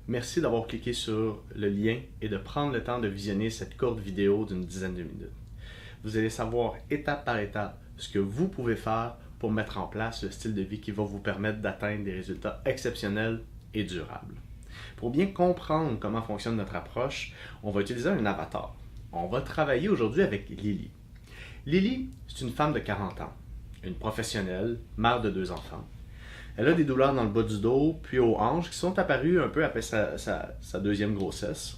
Merci d'avoir cliqué sur le lien et de prendre le temps de visionner cette courte vidéo d'une dizaine de minutes. Vous allez savoir étape par étape ce que vous pouvez faire pour mettre en place le style de vie qui va vous permettre d'atteindre des résultats exceptionnels et durables. Pour bien comprendre comment fonctionne notre approche, on va utiliser un avatar. On va travailler aujourd'hui avec Lily. Lily, c'est une femme de 40 ans, une professionnelle, mère de 2 enfants. Elle a des douleurs dans le bas du dos, puis aux hanches, qui sont apparues un peu après sa deuxième grossesse.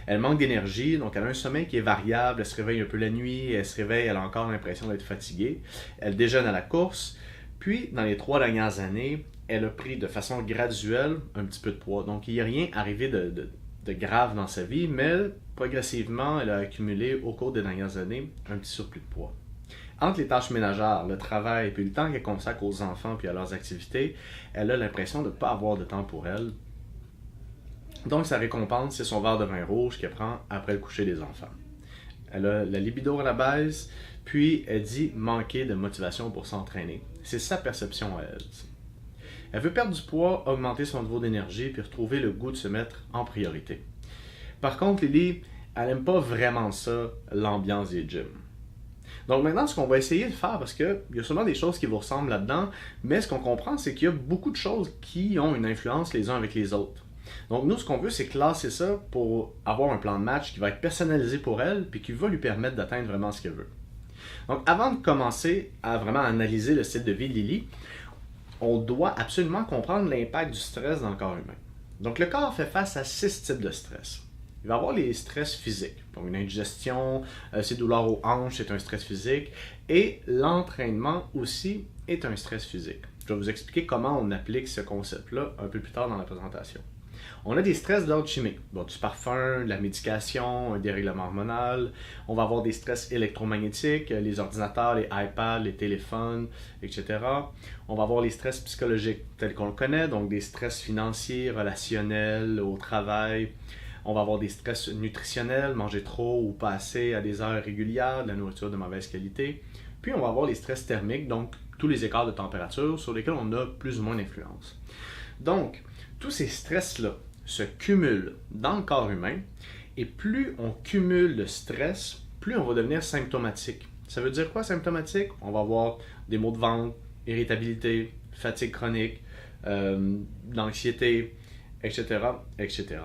Elle manque d'énergie, donc elle a un sommeil qui est variable, elle se réveille un peu la nuit, elle se réveille, elle a encore l'impression d'être fatiguée. Elle déjeune à la course, puis dans les 3 dernières années, elle a pris de façon graduelle un petit peu de poids. Donc il n'y a rien arrivé de grave dans sa vie, mais progressivement, elle a accumulé au cours des dernières années un petit surplus de poids. Entre les tâches ménagères, le travail et le temps qu'elle consacre aux enfants et à leurs activités, elle a l'impression de ne pas avoir de temps pour elle. Donc sa récompense, c'est son verre de vin rouge qu'elle prend après le coucher des enfants. Elle a la libido à la baisse, puis elle dit manquer de motivation pour s'entraîner. C'est sa perception à elle. Elle veut perdre du poids, augmenter son niveau d'énergie, puis retrouver le goût de se mettre en priorité. Par contre, Lily, elle n'aime pas vraiment ça, l'ambiance des gyms. Donc maintenant, ce qu'on va essayer de faire, parce qu'il y a sûrement des choses qui vous ressemblent là-dedans, mais ce qu'on comprend, c'est qu'il y a beaucoup de choses qui ont une influence les uns avec les autres. Donc nous, ce qu'on veut, c'est classer ça pour avoir un plan de match qui va être personnalisé pour elle, puis qui va lui permettre d'atteindre vraiment ce qu'elle veut. Donc avant de commencer à vraiment analyser le style de vie de Lily, on doit absolument comprendre l'impact du stress dans le corps humain. Donc le corps fait face à 6 types de stress. Il va y avoir les stress physiques, donc une indigestion, ses douleurs aux hanches, c'est un stress physique, et l'entraînement aussi est un stress physique. Je vais vous expliquer comment on applique ce concept-là un peu plus tard dans la présentation. On a des stress d'ordre chimique, donc du parfum, de la médication, un dérèglement hormonal. On va avoir des stress électromagnétiques, les ordinateurs, les iPads, les téléphones, etc. On va avoir les stress psychologiques tels qu'on le connaît, donc des stress financiers, relationnels, au travail. On va avoir des stress nutritionnels, manger trop ou pas assez à des heures régulières, de la nourriture de mauvaise qualité. Puis on va avoir les stress thermiques, donc tous les écarts de température sur lesquels on a plus ou moins d'influence. Donc, tous ces stress-là se cumulent dans le corps humain et plus on cumule de stress, plus on va devenir symptomatique. Ça veut dire quoi symptomatique? On va avoir des maux de ventre, irritabilité, fatigue chronique, l'anxiété, etc., etc.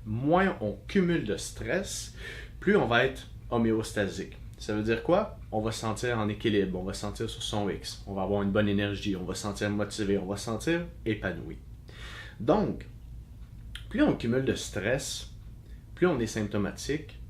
Moins on cumule de stress, plus on va être homéostasique. Ça veut dire quoi? On va se sentir en équilibre, on va se sentir sur son X, on va avoir une bonne énergie, on va se sentir motivé, on va se sentir épanoui. Donc, plus on cumule de stress, plus on est symptomatique,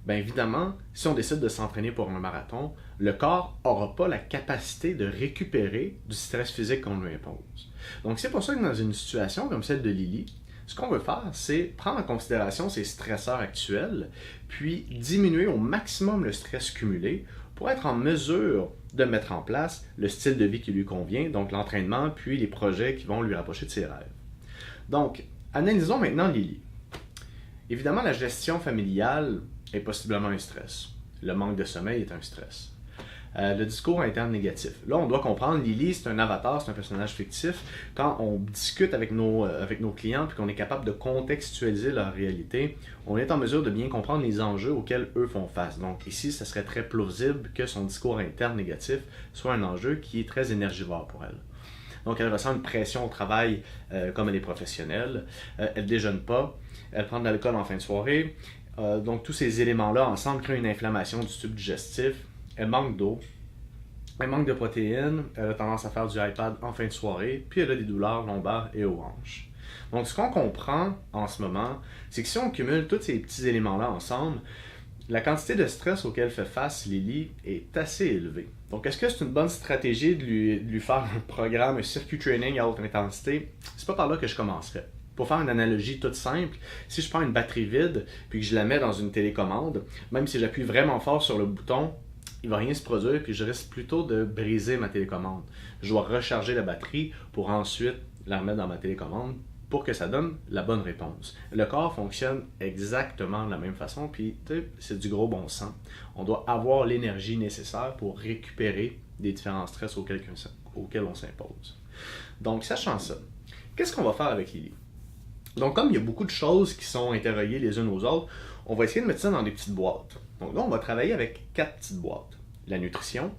bien évidemment, si on décide de s'entraîner pour un marathon, le corps n'aura pas la capacité de récupérer du stress physique qu'on lui impose. Donc c'est pour ça que dans une situation comme celle de Lily, ce qu'on veut faire, c'est prendre en considération ces stresseurs actuels, puis diminuer au maximum le stress cumulé pour être en mesure de mettre en place le style de vie qui lui convient, donc l'entraînement, puis les projets qui vont lui rapprocher de ses rêves. Donc, analysons maintenant Lily. Évidemment, la gestion familiale est possiblement un stress. Le manque de sommeil est un stress. Le discours interne négatif. Là, on doit comprendre, Lily, c'est un avatar, c'est un personnage fictif. Quand on discute avec nos clients puis qu'on est capable de contextualiser leur réalité, on est en mesure de bien comprendre les enjeux auxquels eux font face. Donc ici, ça serait très plausible que son discours interne négatif soit un enjeu qui est très énergivore pour elle. Donc elle ressent une pression au travail comme elle est professionnelle. Elle ne déjeune pas. Elle prend de l'alcool en fin de soirée. Donc tous ces éléments-là ensemble créent une inflammation du tube digestif. Elle manque d'eau, elle manque de protéines, elle a tendance à faire du iPad en fin de soirée, puis elle a des douleurs lombaires et aux hanches. Donc ce qu'on comprend en ce moment, c'est que si on cumule tous ces petits éléments-là ensemble, la quantité de stress auquel fait face Lily est assez élevée. Donc est-ce que c'est une bonne stratégie de lui faire un programme, un circuit training à haute intensité? C'est pas par là que je commencerai. Pour faire une analogie toute simple, si je prends une batterie vide puis que je la mets dans une télécommande, même si j'appuie vraiment fort sur le bouton, il ne va rien se produire, puis je risque plutôt de briser ma télécommande. Je dois recharger la batterie pour ensuite la remettre dans ma télécommande pour que ça donne la bonne réponse. Le corps fonctionne exactement de la même façon, puis c'est du gros bon sens. On doit avoir l'énergie nécessaire pour récupérer des différents stress auxquels on s'impose. Donc, sachant ça, qu'est-ce qu'on va faire avec Lily? Donc, comme il y a beaucoup de choses qui sont interreliées les unes aux autres, on va essayer de mettre ça dans des petites boîtes. Donc là, on va travailler avec 4 petites boîtes. La nutrition,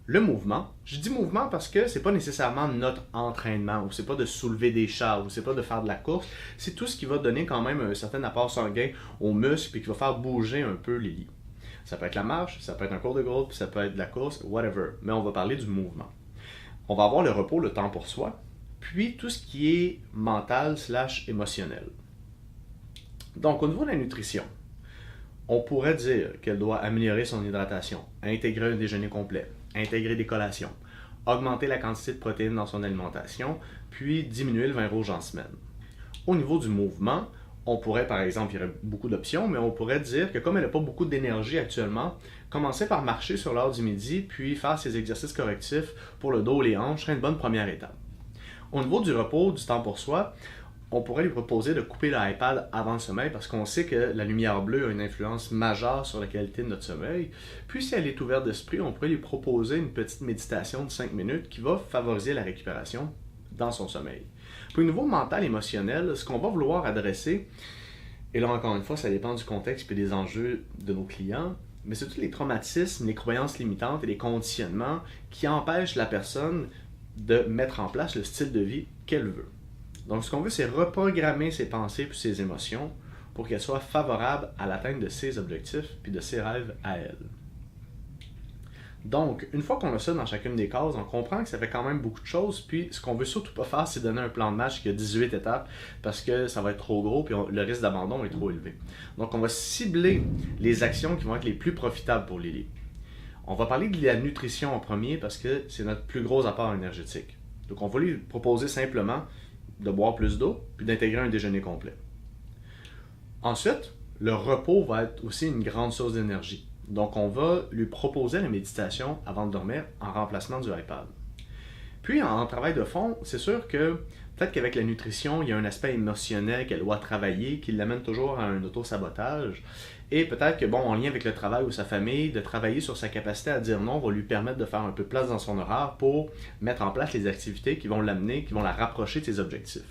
le mouvement. Je dis mouvement parce que c'est pas nécessairement notre entraînement, ou c'est pas de soulever des charges, ou c'est pas de faire de la course. C'est tout ce qui va donner quand même un certain apport sanguin aux muscles et qui va faire bouger un peu les lits. Ça peut être la marche, ça peut être un cours de groupe, ça peut être de la course, whatever. Mais on va parler du mouvement. On va avoir le repos, le temps pour soi, puis tout ce qui est mental / émotionnel. Donc, au niveau de la nutrition, on pourrait dire qu'elle doit améliorer son hydratation, intégrer un déjeuner complet, intégrer des collations, augmenter la quantité de protéines dans son alimentation, puis diminuer le vin rouge en semaine. Au niveau du mouvement, on pourrait, par exemple, il y aurait beaucoup d'options, mais on pourrait dire que comme elle n'a pas beaucoup d'énergie actuellement, commencer par marcher sur l'heure du midi, puis faire ses exercices correctifs pour le dos et les hanches serait une bonne première étape. Au niveau du repos, du temps pour soi, on pourrait lui proposer de couper l'iPad avant le sommeil parce qu'on sait que la lumière bleue a une influence majeure sur la qualité de notre sommeil. Puis si elle est ouverte d'esprit, on pourrait lui proposer une petite méditation de 5 minutes qui va favoriser la récupération dans son sommeil. Puis au niveau mental, émotionnel, ce qu'on va vouloir adresser, et là encore une fois, ça dépend du contexte et des enjeux de nos clients, mais c'est tous les traumatismes, les croyances limitantes et les conditionnements qui empêchent la personne de mettre en place le style de vie qu'elle veut. Donc ce qu'on veut, c'est reprogrammer ses pensées et ses émotions pour qu'elles soient favorables à l'atteinte de ses objectifs et de ses rêves à elle. Donc, une fois qu'on a ça dans chacune des cases, on comprend que ça fait quand même beaucoup de choses, puis ce qu'on veut surtout pas faire, c'est donner un plan de match qui a 18 étapes, parce que ça va être trop gros, puis le risque d'abandon est trop élevé. Donc, on va cibler les actions qui vont être les plus profitables pour Lily. On va parler de la nutrition en premier, parce que c'est notre plus gros apport énergétique. Donc, on va lui proposer simplement de boire plus d'eau, puis d'intégrer un déjeuner complet. Ensuite, le repos va être aussi une grande source d'énergie. Donc, on va lui proposer la méditation avant de dormir en remplacement du iPad. Puis, en travail de fond, c'est sûr que peut-être qu'avec la nutrition, il y a un aspect émotionnel qu'elle doit travailler qui l'amène toujours à un auto-sabotage. Et peut-être que, bon, en lien avec le travail ou sa famille, de travailler sur sa capacité à dire non va lui permettre de faire un peu de place dans son horaire pour mettre en place les activités qui vont l'amener, qui vont la rapprocher de ses objectifs.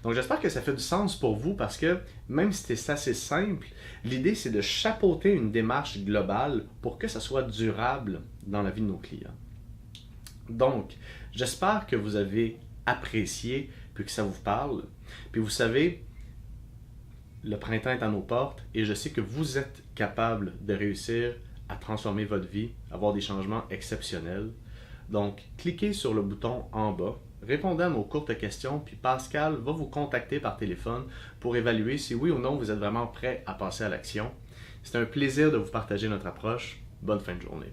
Donc j'espère que ça fait du sens pour vous parce que même si c'est assez simple, l'idée c'est de chapeauter une démarche globale pour que ça soit durable dans la vie de nos clients. Donc j'espère que vous avez apprécié puis que ça vous parle. Puis vous savez, le printemps est à nos portes et je sais que vous êtes capable de réussir à transformer votre vie, avoir des changements exceptionnels. Donc cliquez sur le bouton en bas. Répondez à nos courtes questions, puis Pascal va vous contacter par téléphone pour évaluer si oui ou non vous êtes vraiment prêt à passer à l'action. C'est un plaisir de vous partager notre approche. Bonne fin de journée.